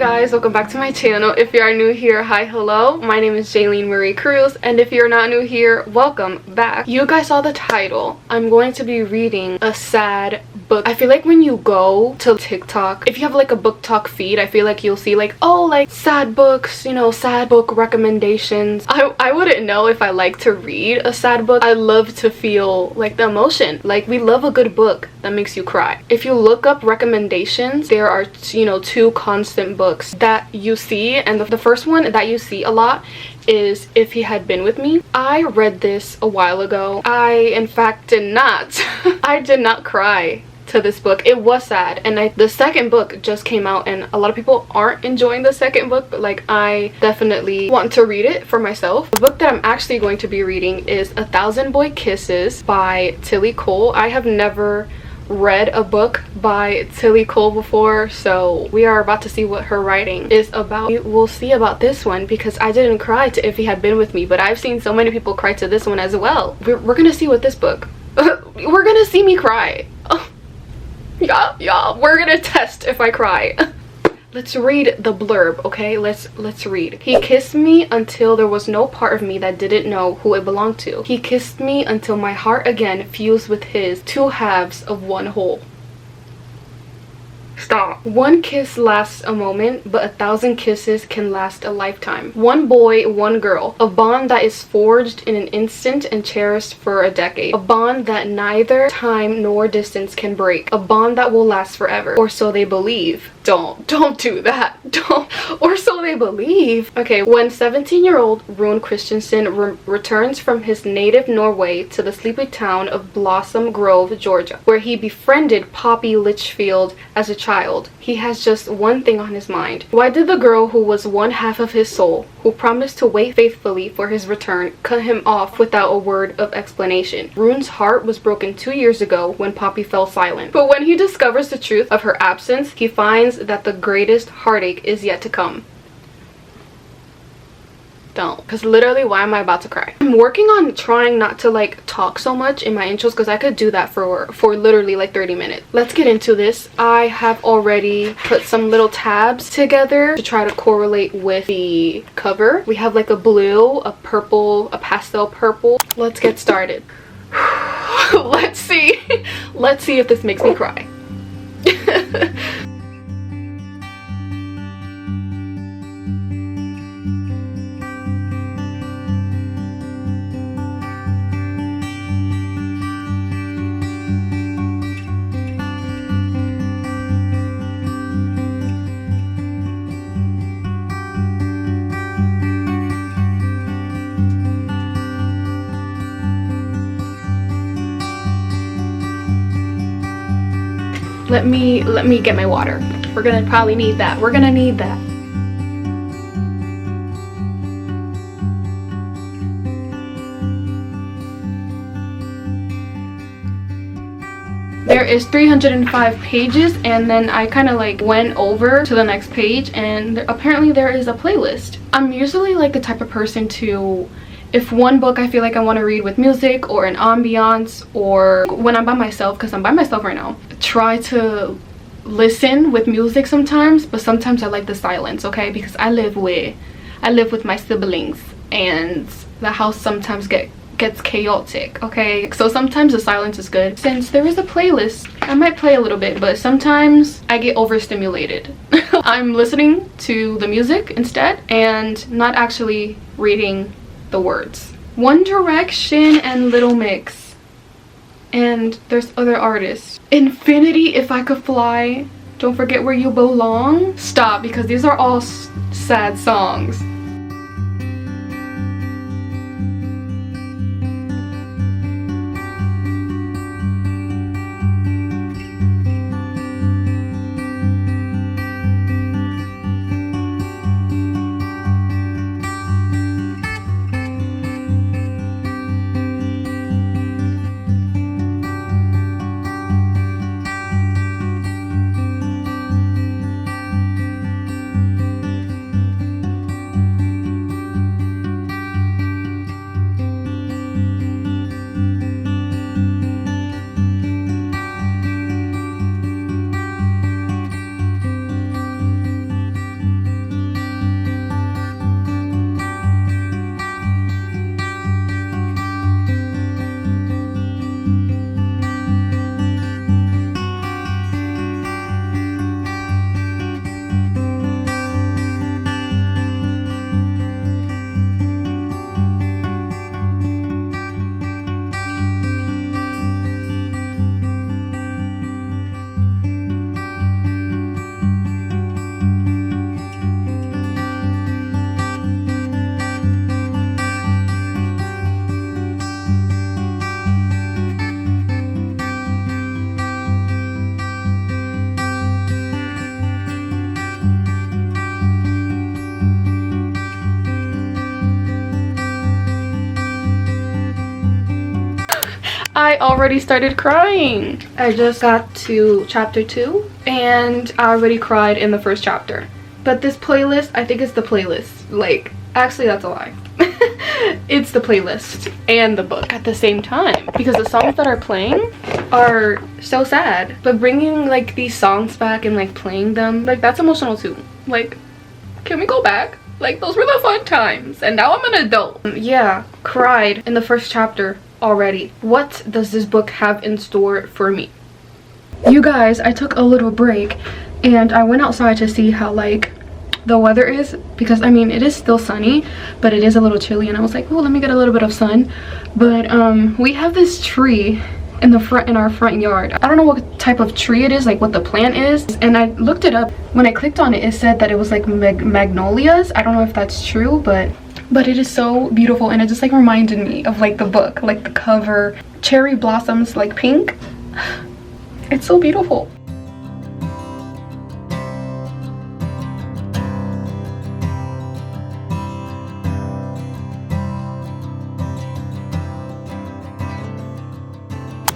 guys, welcome back to my channel. If you are new here, hi, hello. My name is Jayleen Marie Cruz, and if you're not new here, welcome back. You guys saw the title. I'm going to be reading a sad book. I feel like when you go to TikTok, if you have like a Booktok feed, I feel like you'll see like, oh, like sad books, you know, sad book recommendations. I wouldn't know if I like to read a sad book. I love to feel like the emotion. Like, we love a good book that makes you cry. If you look up recommendations, there are, you know, two constant books that you see, and the first one that you see a lot is If He Had Been With Me. I read this a while ago. I in fact did not I did not cry to this book. It was sad, and the second book just came out, and a lot of people aren't enjoying the second book, but like, I definitely want to read it for myself. The book that I'm actually going to be reading is 1,000 Boy Kisses by Tille. I have never read a book by Tille before, so we are about to see what her writing is about. We'll see about this one, because I didn't cry to If He Had Been With Me, but I've seen so many people cry to this one as well. We're gonna see what this book we're gonna see me cry. Yeah, we're gonna test if I cry. Let's read the blurb, okay? Let's read. He kissed me until there was no part of me that didn't know who it belonged to. He kissed me until my heart again fused with his, two halves of one whole. Stop. One kiss lasts a moment, but 1,000 kisses can last a lifetime. One boy, one girl. A bond that is forged in an instant and cherished for a decade. A bond that neither time nor distance can break. A bond that will last forever. Or so they believe. Don't do that. Don't. Or so they believe. Okay, when 17-year-old Rune Christensen returns from his native Norway to the sleepy town of Blossom Grove, Georgia, where he befriended Poppy Litchfield as a child, he has just one thing on his mind. Why did the girl who was one half of his soul, who promised to wait faithfully for his return, cut him off without a word of explanation? Rune's heart was broken 2 years ago when Poppy fell silent. But when he discovers the truth of her absence, he finds that the greatest heartache is yet to come. Don't, because literally, why am I about to cry? I'm working on trying not to like talk so much in my intros, because I could do that for literally like 30 minutes. Let's get into this. I have already put some little tabs together to try to correlate with the cover. We have like a blue, a purple, a pastel purple. Let's get started. Let's see if this makes me cry. Let me get my water. We're gonna probably need that. We're gonna need that. There is 305 pages, and then I kind of like went over to the next page, and apparently there is a playlist. I'm usually like the type of person to, if one book I feel like I want to read with music or an ambiance, or when I'm by myself, because I'm by myself right now, try to listen with music sometimes, but sometimes I like the silence, okay? Because I live with my siblings, and the house sometimes gets chaotic, okay? So sometimes the silence is good. Since there is a playlist, I might play a little bit, but sometimes I get overstimulated. I'm listening to the music instead and not actually reading the words. One Direction and Little Mix, and there's other artists. Infinity, If I Could Fly, Don't Forget Where You Belong. Stop, because these are all sad songs. I already started crying. I just got to chapter 2 and I already cried in the first chapter. But this playlist, I think it's the playlist. Like, actually that's a lie. It's the playlist and the book at the same time, because the songs that are playing are so sad, but bringing like these songs back and like playing them, like that's emotional too. Like, can we go back? Like, those were the fun times, and now I'm an adult. Yeah, cried in the first chapter already. What does this book have in store for me? You guys, I took a little break and I went outside to see how like the weather is, because I mean it is still sunny, but it is a little chilly, and I was like, oh, let me get a little bit of sun. But we have this tree in our front yard. I don't know what type of tree it is, like what the plant is, and I looked it up. When I clicked on it, it said that it was like magnolias. I don't know if that's true, but it is so beautiful, and it just like reminded me of like the book, like the cover, cherry blossoms, like pink. It's so beautiful.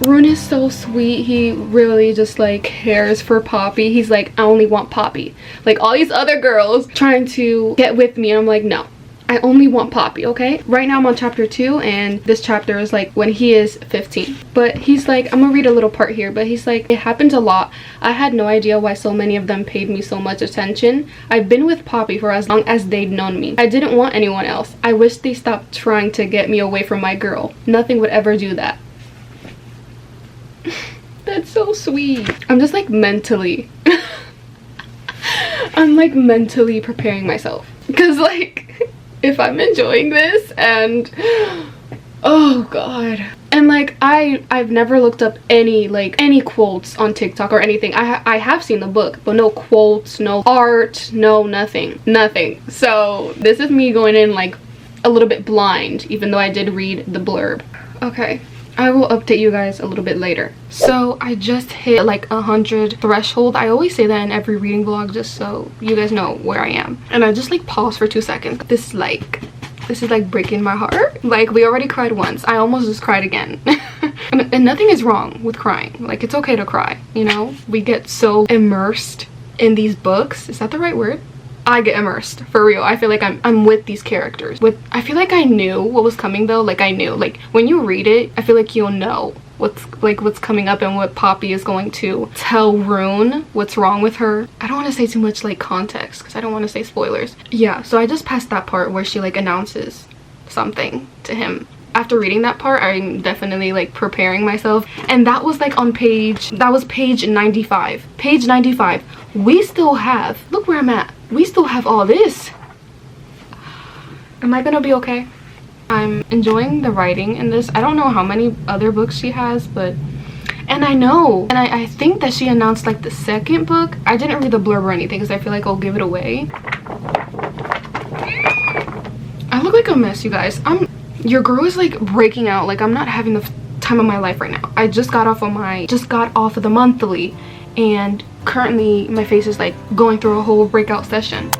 Rune is so sweet. He really just like cares for Poppy. He's like, I only want Poppy. Like all these other girls trying to get with me, I'm like, no, I only want Poppy, okay? Right now I'm on chapter 2, and this chapter is like when he is 15. But he's like, I'm gonna read a little part here, but he's like, it happens a lot. I had no idea why so many of them paid me so much attention. I've been with Poppy for as long as they'd known me. I didn't want anyone else. I wish they stopped trying to get me away from my girl. Nothing would ever do that. That's so sweet. I'm just like mentally I'm like mentally preparing myself, because like if I'm enjoying this, and oh god, and like I've never looked up any quotes on TikTok or anything. I have seen the book, but no quotes, no art, no nothing. So this is me going in like a little bit blind, even though I did read the blurb. Okay, I will update you guys a little bit later. So I just hit like 100 threshold. I always say that in every reading vlog, just so you guys know where I am. And I just like paused for 2 seconds. This is like breaking my heart. Like, we already cried once. I almost just cried again. and nothing is wrong with crying. Like, it's okay to cry, you know? We get so immersed in these books. Is that the right word? I get immersed, for real. I feel like I'm with these characters. I feel like I knew what was coming though. Like, I knew, like when you read it, I feel like you'll know what's coming up, and what Poppy is going to tell Rune what's wrong with her. I don't want to say too much like context, because I don't want to say spoilers. Yeah, so I just passed that part where she like announces something to him. After reading that part, I'm definitely like preparing myself, and that was like on page 95. Page 95. We still have, look where I'm at. We still have all this. Am I gonna be okay? I'm enjoying the writing in this. I don't know how many other books she has, but and I think that she announced like the second book. I didn't read the blurb or anything, because I feel like I'll give it away. I look like a mess, you guys. Your girl is like breaking out. Like, I'm not having the time of my life right now. I just got off of the monthly, and currently my face is like going through a whole breakout session.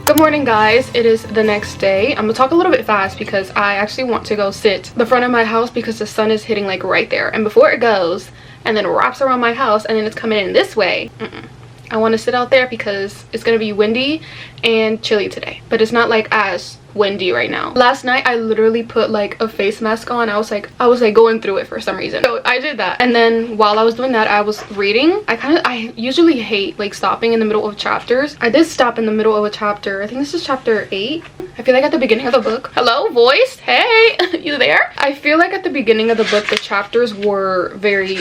Good morning, guys. It is the next day. I'm gonna talk a little bit fast because I actually want to go sit the front of my house, because the sun is hitting like right there, and before it goes and then wraps around my house and then it's coming in this way, I want to sit out there because it's gonna be windy and chilly today, but it's not like as windy right now. Last night I literally put like a face mask on. I was like going through it for some reason, so I did that. And then while I was doing that, I was reading. I usually hate like stopping in the middle of chapters. I did stop in the middle of a chapter. I think this is chapter 8. I feel like at the beginning of the book, hello voice, hey, you there? I feel like at the beginning of the book the chapters were very,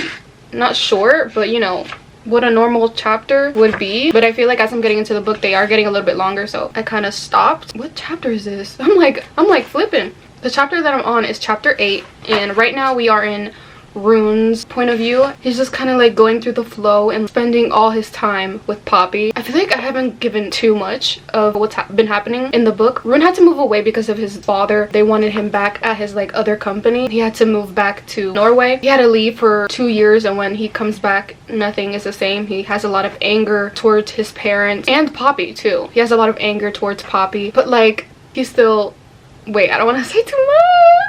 not short, but you know, what a normal chapter would be, but I feel like as I'm getting into the book they are getting a little bit longer, so I kind of stopped. What chapter is this? I'm like flipping. The chapter that I'm on is chapter 8, and right now we are in Rune's point of view. He's just kind of like going through the flow and spending all his time with Poppy. I feel like I haven't given too much of what's been happening in the book. Rune had to move away because of his father. They wanted him back at his like other company. He had to move back to Norway. He had to leave for 2 years, and when he comes back nothing is the same. He has a lot of anger towards his parents and Poppy too. He has a lot of anger towards Poppy, but like he still, wait, I don't want to say too much.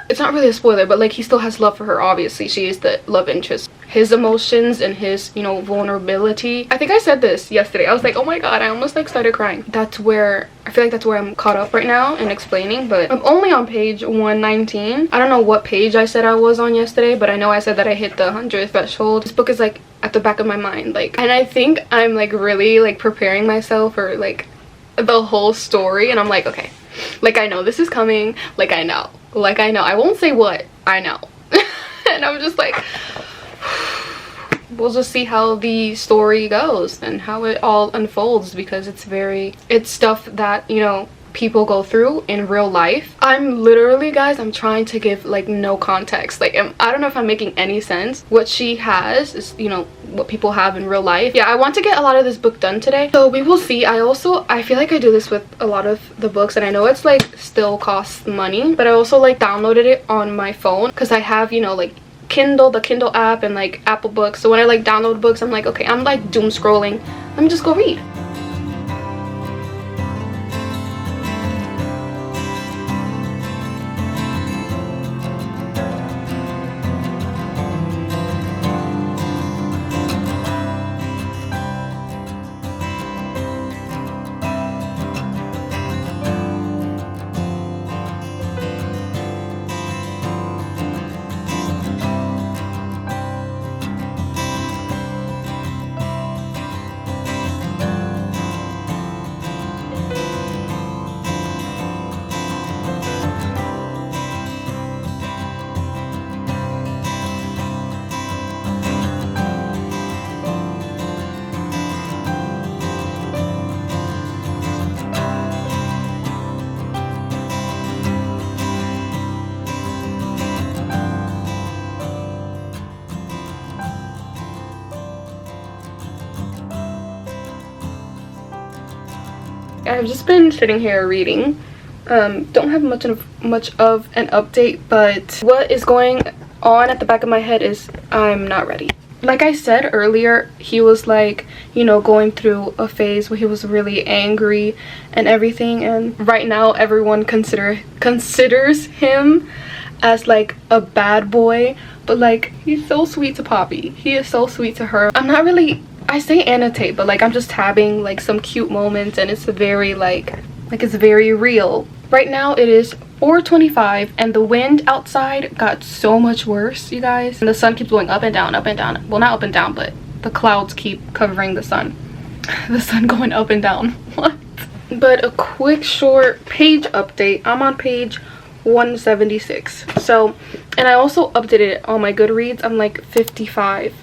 It's not really a spoiler, but like he still has love for her. Obviously she is the love interest. His emotions and his, you know, vulnerability. I think I said this yesterday. I was like, oh my god, I almost like started crying. That's where I feel like that's where I'm caught up right now in explaining, but I'm only on page 119. I don't know what page I said I was on yesterday, but I know I said that I hit the 100th threshold. This book is like at the back of my mind, like, and I think I'm like really like preparing myself for like the whole story, and I'm like, okay, like I know this is coming, like I know I won't say what, I know. And I'm just like, we'll just see how the story goes and how it all unfolds, because it's stuff that, you know, people go through in real life. I'm literally, guys, I'm trying to give like no context. Like I don't know if I'm making any sense. What she has is, you know, what people have in real life. Yeah, I want to get a lot of this book done today, so we will see. I feel like I do this with a lot of the books, and I know it's like still costs money, but I also like downloaded it on my phone because I have, you know, like the Kindle app and like Apple Books. So when I like download books, I'm like, okay, I'm like doom scrolling, let me just go read. I've just been sitting here reading. Don't have much of an update, but what is going on at the back of my head is I'm not ready. Like I said earlier, he was like, you know, going through a phase where he was really angry and everything, and right now everyone considers him as like a bad boy, but like he's so sweet to Poppy. He is so sweet to her. I'm not really, I say annotate, but like I'm just tabbing like some cute moments, and it's very like it's very real. Right now it is 4:25 and the wind outside got so much worse, you guys, and the sun keeps going up and down, well, not up and down, but the clouds keep covering the sun. The sun going up and down. What? But a quick short page update. I'm on page 176. So, and I also updated it on my Goodreads. I'm like 55%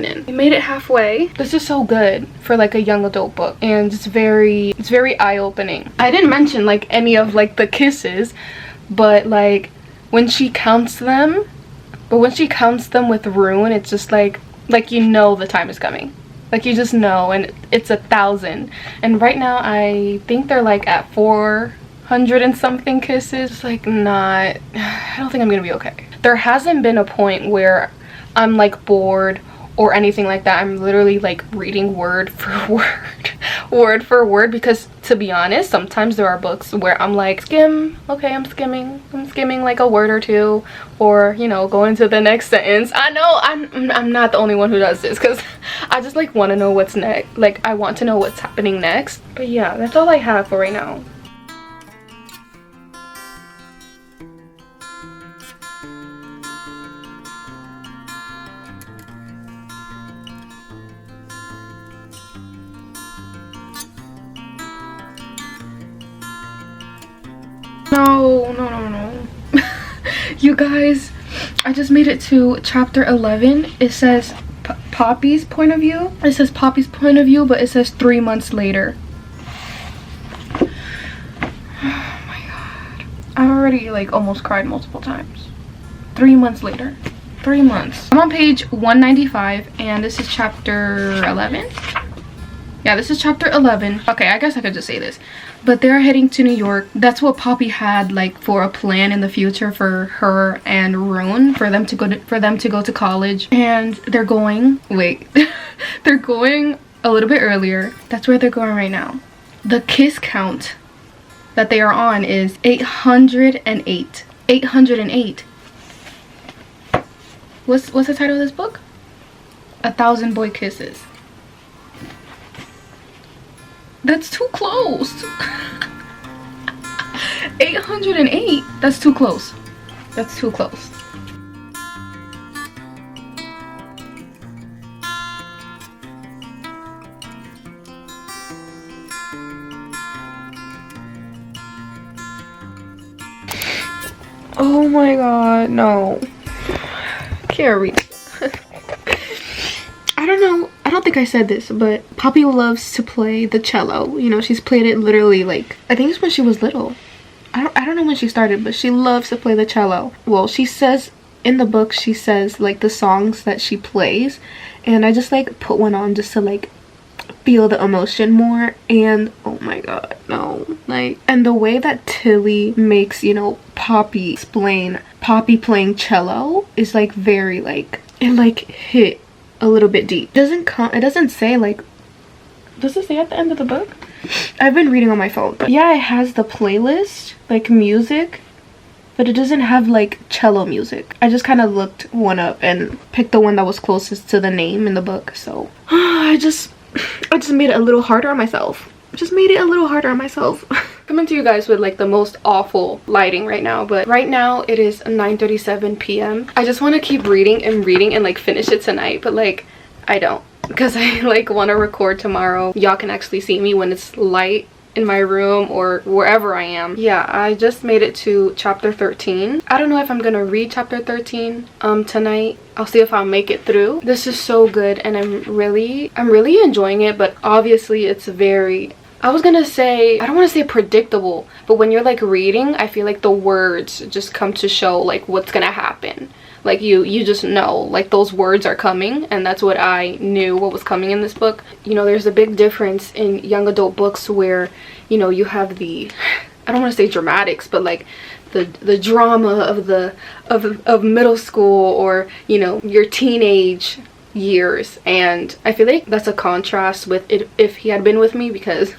in. I made it halfway. This is so good for like a young adult book, and it's very eye-opening. I didn't mention like any of like the kisses, but like when she counts them with Rune, it's just like you know the time is coming. Like you just know, and it's 1,000. And right now I think they're like at 400 and something kisses. It's like I don't think I'm gonna be okay. There hasn't been a point where I'm like bored or anything like that. I'm literally like reading word for word, because to be honest, sometimes there are books where I'm like I'm skimming like a word or two, or you know, going to the next sentence. I know I'm not the only one who does this, because I just like want to know what's next. Like I want to know what's happening next. But yeah, that's all I have for right now. No. You guys, I just made it to chapter 11. It says Poppy's point of view. It says Poppy's point of view, but it says 3 months later. Oh my god. I've already like almost cried multiple times. 3 months later. 3 months. I'm on page 195 and this is chapter 11. Yeah, this is chapter 11. Okay, I guess I could just say this. But they're heading to New York. That's what Poppy had like for a plan in the future for her and Roan, for them to go to college. And they're going, wait. They're going a little bit earlier. That's where they're going right now. The kiss count that they are on is 808. 808. What's the title of this book? 1,000 Boy Kisses. That's too close. 808. That's too close. That's too close. Oh my god, no. Can't read. I don't know, I don't think I said this, but Poppy loves to play the cello. You know, she's played it literally like, I think it's when she was little. I don't know when she started, but she loves to play the cello. Well, she says in the book, she says like the songs that she plays, and I just like put one on just to like feel the emotion more. And oh my god, no, like, and the way that Tille makes, you know, Poppy explain Poppy playing cello is like very like, it like hit a little bit deep. It doesn't say like, does it say at the end of the book? I've been reading on my phone, but yeah, it has the playlist like music, but it doesn't have like cello music. I just kind of looked one up and picked the one that was closest to the name in the book. So I just made it a little harder on myself. Coming to you guys with like the most awful lighting right now, but right now it is 9:37 p.m. I just want to keep reading and like finish it tonight, but like I don't, because I like want to record tomorrow. Y'all can actually see me when it's light in my room or wherever I am. Yeah, I just made it to chapter 13. I don't know if I'm gonna read chapter 13 tonight. I'll see if I'll make it through. This is so good and I'm really enjoying it, but obviously it's very, I was gonna say, I don't want to say predictable, but when you're like reading, I feel like the words just come to show like what's gonna happen. Like you just know like those words are coming, and that's what I knew what was coming in this book. You know, there's a big difference in young adult books where, you know, you have the, I don't want to say dramatics, but like the drama of middle school, or you know, your teenage years. And I feel like that's a contrast with it if he had been with me, because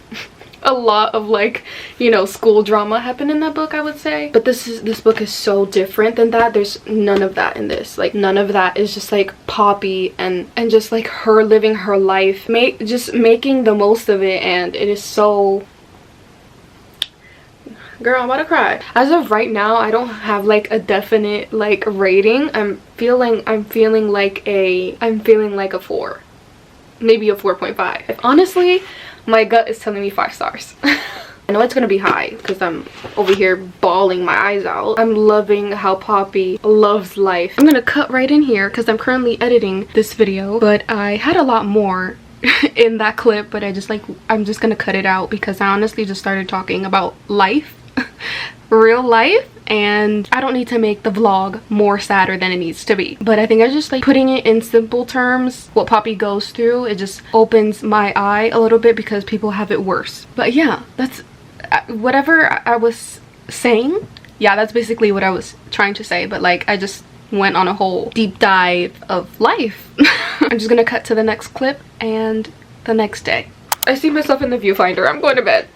a lot of like, you know, school drama happened in that book, I would say. But this book is so different than that. There's none of that in this. Like none of that. Is just like Poppy and just like her living her life, just making the most of it. And it is so, girl, I'm about to cry. As of right now, I don't have like a definite like rating. I'm feeling like a 4, maybe a 4.5. Honestly, my gut is telling me 5 stars. I know it's gonna be high because I'm over here bawling my eyes out. I'm loving how Poppy loves life. I'm gonna cut right in here because I'm currently editing this video, but I had a lot more in that clip, but I'm just gonna cut it out because I honestly just started talking about life. Real life, and I don't need to make the vlog more sadder than it needs to be. But I think I just like putting it in simple terms, what Poppy goes through. It just opens my eye a little bit because people have it worse. But yeah, that's whatever I was saying. Yeah, that's basically what I was trying to say, but like I just went on a whole deep dive of life. I'm just gonna cut to the next clip and the next day. I see myself in the viewfinder. I'm going to bed.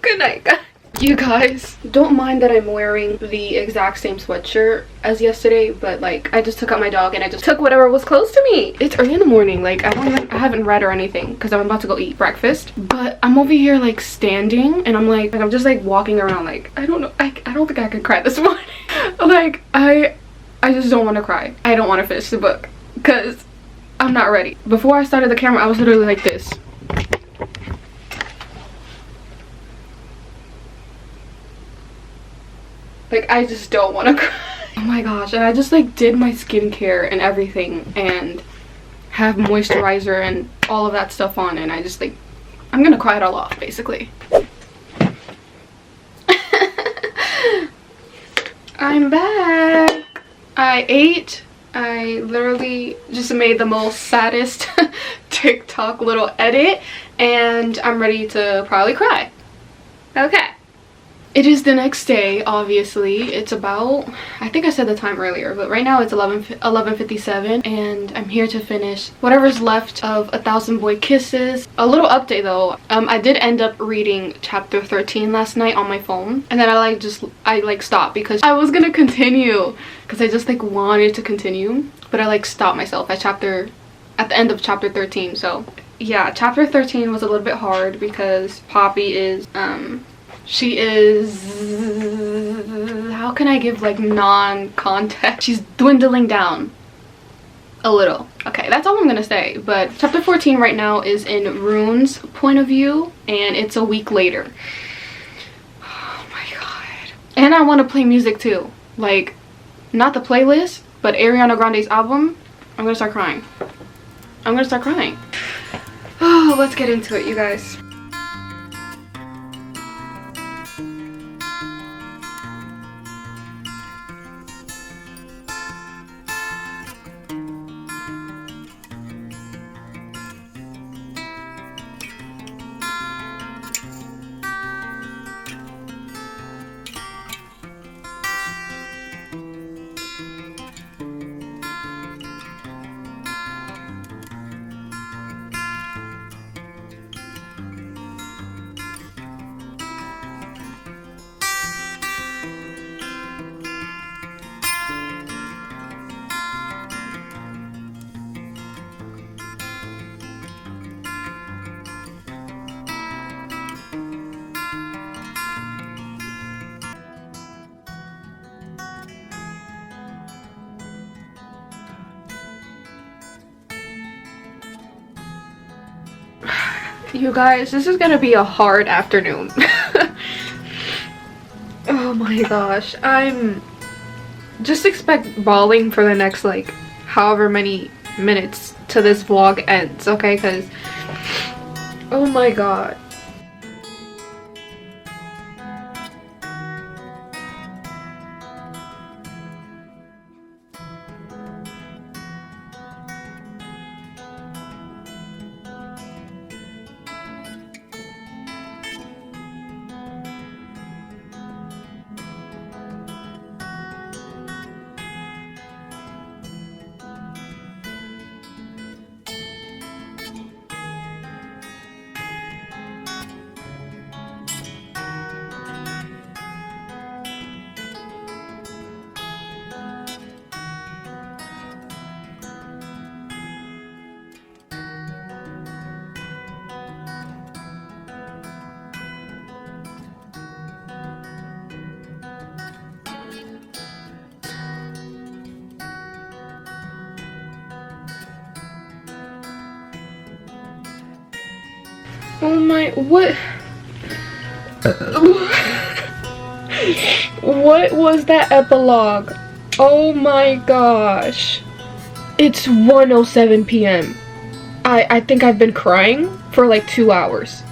Good night, guys. You guys, don't mind that I'm wearing the exact same sweatshirt as yesterday, but like I just took out my dog and I just took whatever was close to me. It's early in the morning, like I haven't read or anything because I'm about to go eat breakfast, but I'm over here like standing and I'm just like walking around like I don't know, I don't think I could cry this morning. Like I just don't want to cry. I don't want to finish the book because I'm not ready. Before I started the camera, I was literally like this. Like I just don't want to cry. Oh my gosh. And I just like did my skincare and everything, and have moisturizer and all of that stuff on, and I just like, I'm gonna cry it all off basically. I'm back. I ate. I literally just made the most saddest TikTok little edit, and I'm ready to probably cry. Okay. It is the next day, obviously. It's about, I think I said the time earlier, but right now it's 11:57, and I'm here to finish whatever's left of 1,000 Boy Kisses. A little update though, I did end up reading chapter 13 last night on my phone, and then I stopped because I was gonna continue because I just like wanted to continue, but I like stopped myself at the end of chapter 13. So yeah, chapter 13 was a little bit hard because Poppy is she is, how can I give like non-context? She's dwindling down a little. Okay, that's all I'm gonna say. But chapter 14 right now is in Rune's point of view, and it's a week later. Oh my god. And I want to play music too, like not the playlist, but Ariana Grande's album. I'm gonna start crying. I'm gonna start crying. Oh, let's get into it, you guys. You guys, this is gonna be a hard afternoon. Oh my gosh, I'm just expect bawling for the next like however many minutes to this vlog ends, okay? Because oh my god. Oh my, what? What was that epilogue? Oh my gosh. It's 1:07 p.m. I think I've been crying for like 2 hours.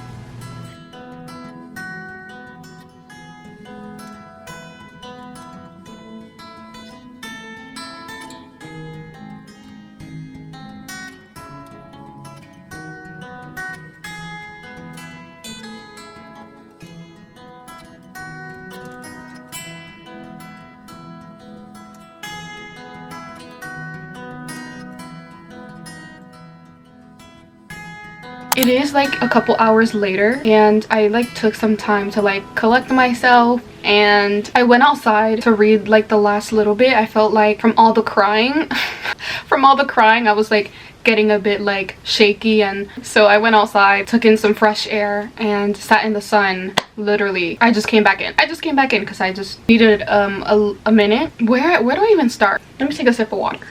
It is like a couple hours later, and I like took some time to like collect myself, and I went outside to read like the last little bit. I felt like from all the crying I was like getting a bit like shaky, and so I went outside, took in some fresh air, and sat in the sun. Literally, I just came back in because I just needed a minute. Where do I even start? Let me take a sip of water.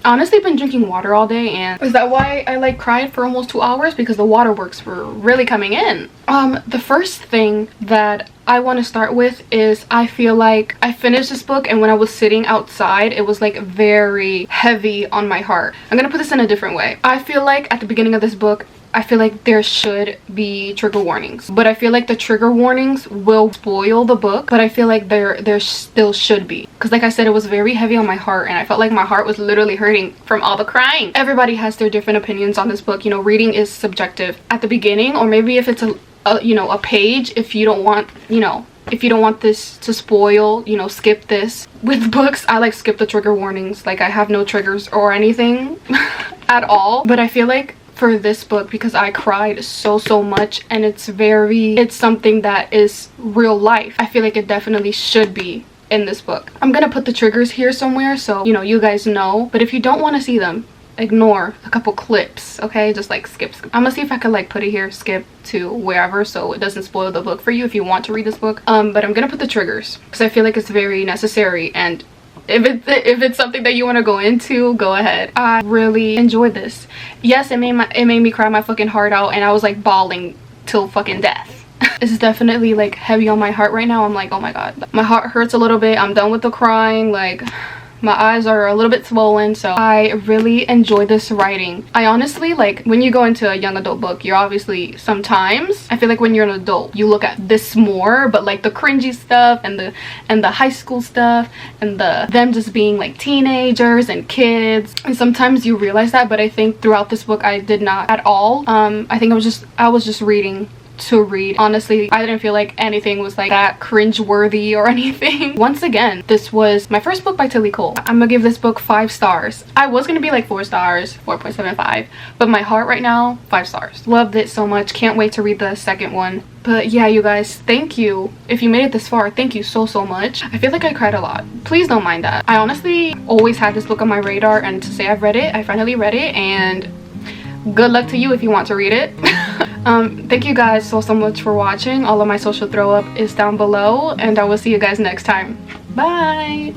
Honestly, I've been drinking water all day, and is that why I like cried for almost 2 hours? Because the waterworks were really coming in. The first thing that I want to start with is I feel like I finished this book, and when I was sitting outside, it was like very heavy on my heart. I'm gonna put this in a different way. I feel like at the beginning of this book, I feel like there should be trigger warnings, but I feel like the trigger warnings will spoil the book, but I feel like there still should be, because like I said, it was very heavy on my heart, and I felt like my heart was literally hurting from all the crying. Everybody has their different opinions on this book. You know, reading is subjective at the beginning, or maybe if it's a page, if you don't want, you know, if you don't want this to spoil, you know, skip this. With books, I like skip the trigger warnings. Like, I have no triggers or anything at all, but I feel like for this book, because I cried so much, and it's something that is real life, I feel like it definitely should be in this book. I'm gonna put the triggers here somewhere, so you know, you guys know, but if you don't want to see them, ignore a couple clips, okay? Just like skip. I'm gonna see if I could like put it here, skip to wherever, so it doesn't spoil the book for you if you want to read this book. But I'm gonna put the triggers because I feel like it's very necessary, and if it's something that you want to go into, go ahead. I really enjoyed this. Yes, it made me cry my fucking heart out, and I was like bawling till fucking death. It's definitely like heavy on my heart right now. I'm like, oh my god, my heart hurts a little bit. I'm done with the crying. Like, my eyes are a little bit swollen. So I really enjoy this writing. I honestly, like, when you go into a young adult book, you're obviously, sometimes I feel like when you're an adult, you look at this more, but like the cringy stuff and the high school stuff and them just being like teenagers and kids, and sometimes you realize that, but I think throughout this book I did not at all. I think I was just reading to read. Honestly, I didn't feel like anything was like that cringe-worthy or anything. Once again, this was my first book by Tille. I'm gonna give this book 5 stars. I was gonna be like 4 stars, 4.75, but my heart right now, 5 stars. Loved it so much. Can't wait to read the second one. But yeah, you guys, thank you. If you made it this far, thank you so much. I feel like I cried a lot. Please don't mind that. I honestly always had this book on my radar, and to say I've read it, I finally read it, and good luck to you if you want to read it. Thank you guys so much for watching. All of my social throw up is down below, and I will see you guys next time. Bye.